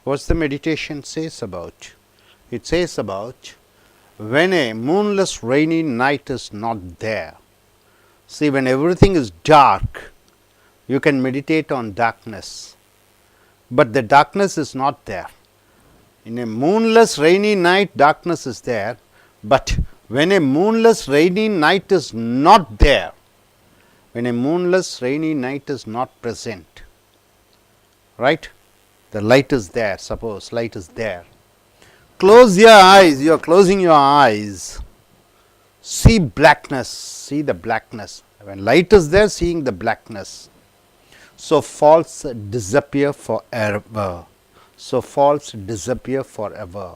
What's the meditation says about? It says about when a moonless rainy night is not there. See, when everything is dark, you can meditate on darkness, but the darkness is not there. In a moonless rainy night, darkness is there, but when a moonless rainy night is not there, when a moonless rainy night is not present, right? The light is there, suppose light is there. Close your eyes, you are closing your eyes, see blackness, see the blackness. When light is there, seeing the blackness. So faults disappear forever. So faults disappear forever.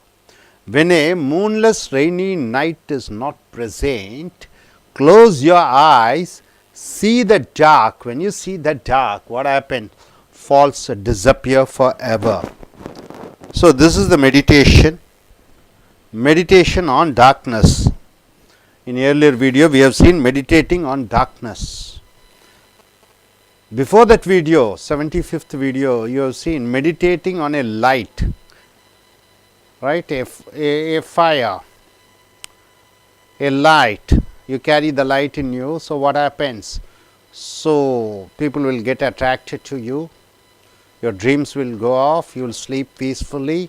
When a moonless rainy night is not present, close your eyes, see the dark. When you see the dark, what happens? Faults disappear forever. So this is the meditation. Meditation on darkness. In earlier video, we have seen meditating on darkness. Before that video, 75th video, you have seen meditating on a light, right? A fire, a light. You carry the light in you. So what happens? So people will get attracted to you. Your dreams will go off. You will sleep peacefully.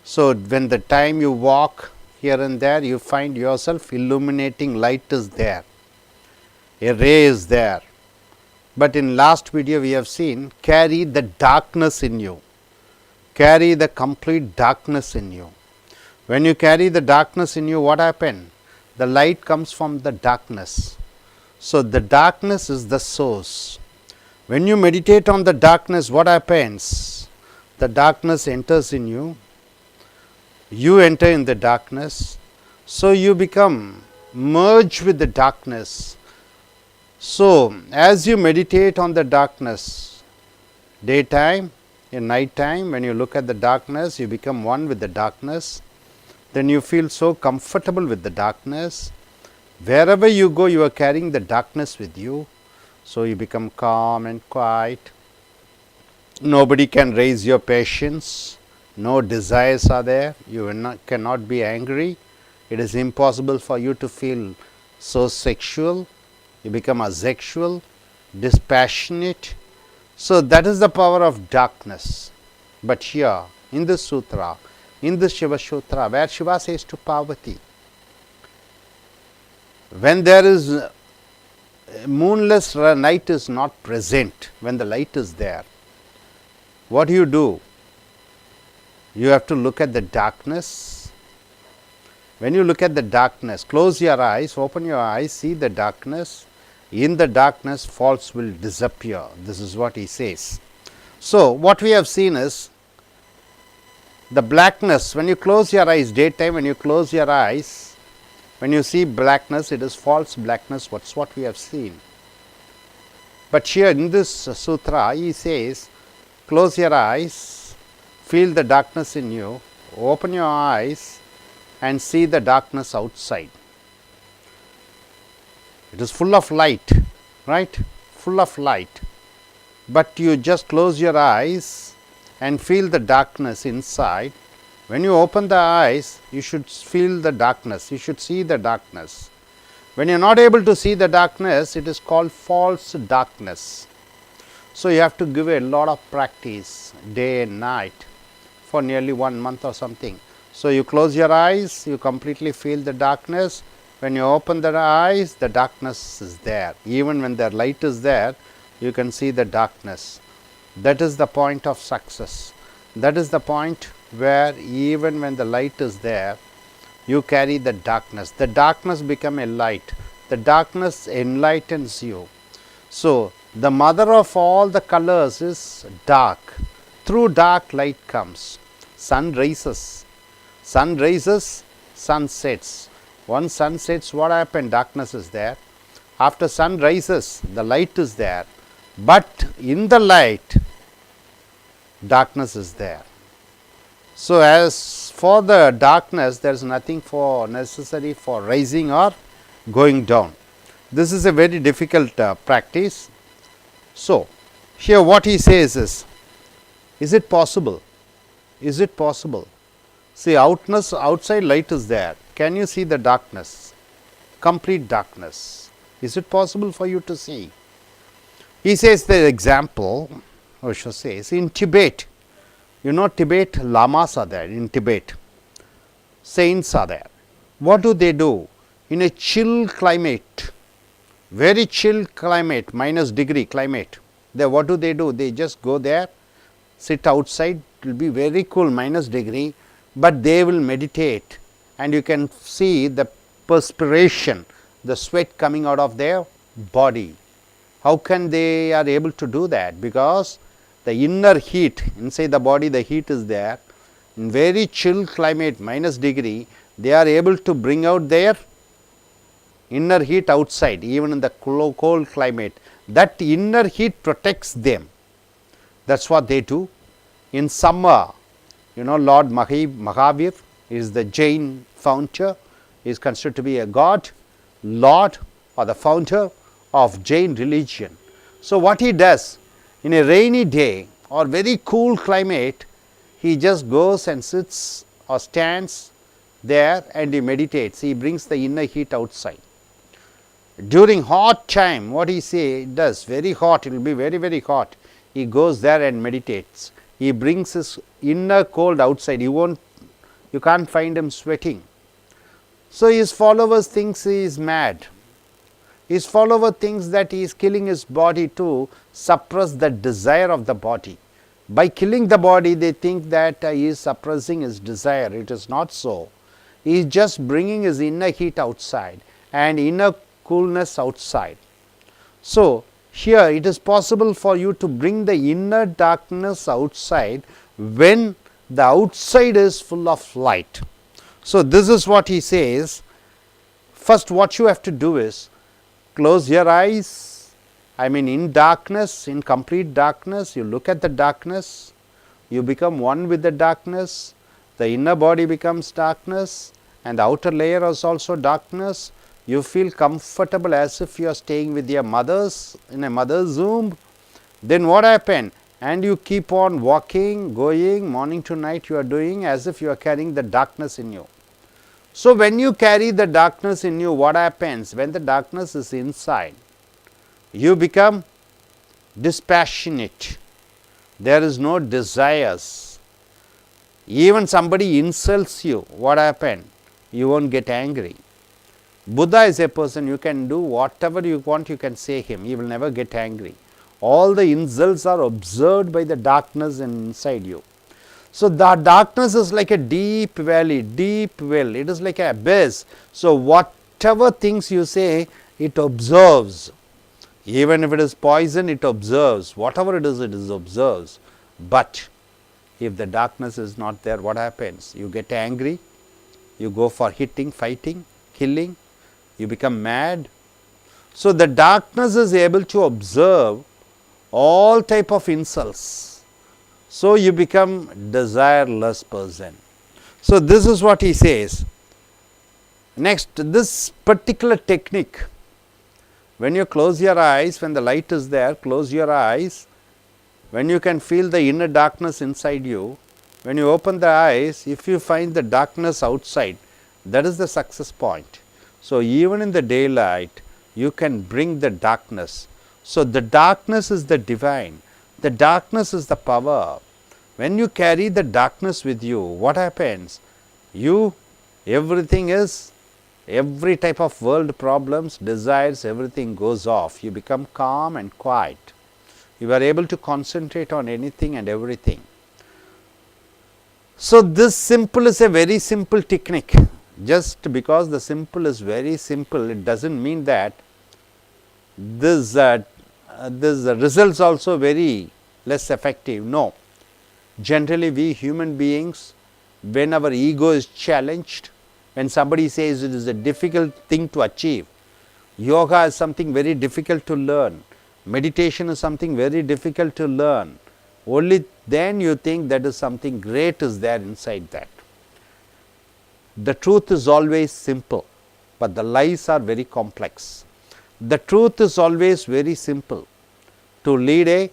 So when the time you walk here and there, you find yourself illuminating light is there, a ray is there. But in last video we have seen carry the darkness in you, carry the complete darkness in you. When you carry the darkness in you, what happens? The light comes from the darkness. So the darkness is the source. When you meditate on the darkness, what happens? The darkness enters in you. You enter in the darkness, so you become merged with the darkness. So as you meditate on the darkness, daytime, in night time, when you look at the darkness, you become one with the darkness. Then you feel so comfortable with the darkness. Wherever you go, you are carrying the darkness with you. So you become calm and quiet. Nobody can raise your patience. No desires are there, you cannot be angry, it is impossible for you to feel so sexual, you become asexual, dispassionate. So that is the power of darkness. But here in this sutra, in this Shiva Sutra, where Shiva says to Parvati, when there is a moonless night is not present, when the light is there, what do? You have to look at the darkness. When you look at the darkness, close your eyes, open your eyes, see the darkness. In the darkness, faults will disappear. This is what he says. So what we have seen is the blackness. When you close your eyes, daytime, when you close your eyes, when you see blackness, it is false blackness. What's what we have seen. But here in this sutra, he says, close your eyes, feel the darkness in you, open your eyes and see the darkness outside. It is full of light, right? Full of light. But you just close your eyes and feel the darkness inside. When you open the eyes, you should feel the darkness, you should see the darkness. When you are not able to see the darkness, it is called false darkness. So you have to give a lot of practice day and night for nearly 1 month or something. So you close your eyes, you completely feel the darkness. When you open the eyes, the darkness is there. Even when the light is there, you can see the darkness. That is the point of success. That is the point where even when the light is there, you carry the darkness. The darkness become a light. The darkness enlightens you. So the mother of all the colors is dark. Through dark light comes. Sun rises, sun sets. Once sun sets, what happens? Darkness is there. After sun rises, the light is there. But in the light, darkness is there. So as for the darkness, there is nothing for necessary for rising or going down. This is a very difficult practice. So here what he says is it possible? Is it possible? See, outside light is there. Can you see the darkness? Complete darkness. Is it possible for you to see? He says the example, Osho says, in Tibet, you know Tibet, lamas are there in Tibet, saints are there. What do? In a chill climate, very chill climate, -degree climate, there what do? They just go there, sit outside, it will be very cool, -degree, but they will meditate and you can see the perspiration, the sweat coming out of their body. How can they are able to do that? Because the inner heat inside the body, the heat is there. In very chill climate, -degree, they are able to bring out their inner heat outside, even in the cold climate. That inner heat protects them. That is what they do. In summer, you know, Lord Mahavir is the Jain founder, is considered to be a god, Lord or the founder of Jain religion. So, what he does in a rainy day or very cool climate, he just goes and sits or stands there and he meditates. He brings the inner heat outside. During hot time, what he does, very hot, it will be very hot, he goes there and meditates. He brings his inner cold outside, you can't find him sweating. So, his followers thinks he is mad. His follower thinks that he is killing his body to suppress the desire of the body. By killing the body, they think that he is suppressing his desire. It is not so. He is just bringing his inner heat outside and inner coolness outside. So, here it is possible for you to bring the inner darkness outside when the outside is full of light. So, this is what he says. First, what you have to do is close your eyes, I mean in darkness, in complete darkness, you look at the darkness, you become one with the darkness, the inner body becomes darkness and the outer layer is also darkness. You feel comfortable as if you are staying with your mothers in a mother's womb. Then what happened? And you keep on walking, going, morning to night you are doing as if you are carrying the darkness in you. So, when you carry the darkness in you, what happens? When the darkness is inside, you become dispassionate, there is no desires. Even somebody insults you, what happened? You won't get angry. Buddha is a person, you can do whatever you want, you can say him, he will never get angry. All the insults are observed by the darkness inside you. So, the darkness is like a deep valley, deep well, it is like an abyss. So, whatever things you say, it observes. Even if it is poison, it observes. Whatever it is observes. But if the darkness is not there, what happens? You get angry, you go for hitting, fighting, killing, you become mad. So, the darkness is able to observe all type of insults. So, you become desireless person. So, this is what he says. Next, this particular technique, when you close your eyes, when the light is there, close your eyes, when you can feel the inner darkness inside you, when you open the eyes, if you find the darkness outside, that is the success point. So, even in the daylight, you can bring the darkness. So, the darkness is the divine. The darkness is the power. When you carry the darkness with you, what happens? Everything is, every type of world problems, desires, everything goes off. You become calm and quiet. You are able to concentrate on anything and everything. So, this simple is a very simple technique. Just because the simple is very simple, it does not mean that this results also very less effective. No, generally we human beings, when our ego is challenged, when somebody says it is a difficult thing to achieve, yoga is something very difficult to learn, meditation is something very difficult to learn, only then you think that is something great is there inside that. The truth is always simple, but the lies are very complex. The truth is always very simple. To lead a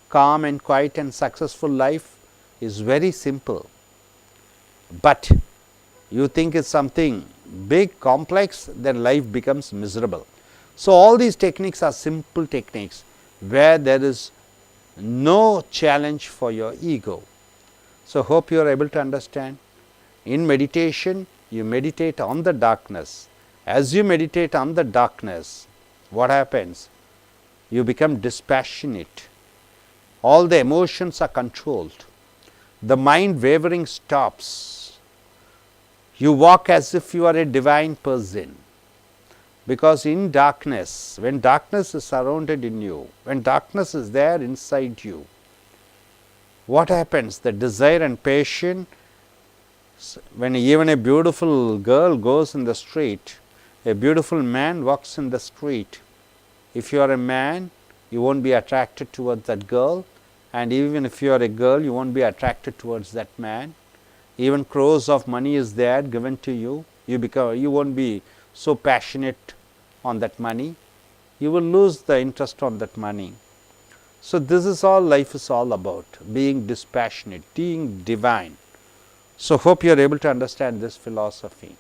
calm and quiet and successful life, is very simple, but you think it's something big, complex, then life becomes miserable. So, all these techniques are simple techniques where there is no challenge for your ego. So, hope you are able to understand. In meditation, you meditate on the darkness. As you meditate on the darkness, what happens? You become dispassionate. All the emotions are controlled. The mind wavering stops. You walk as if you are a divine person. Because in darkness, when darkness is surrounded in you, when darkness is there inside you, what happens? The desire and passion, when even a beautiful girl goes in the street, a beautiful man walks in the street, if you are a man, you won't be attracted towards that girl, and even if you are a girl, you won't be attracted towards that man. Even crores of money is there given to you, you won't be so passionate on that money, you will lose the interest on that money. So, this is all life is all about, being dispassionate, being divine. So, hope you are able to understand this philosophy.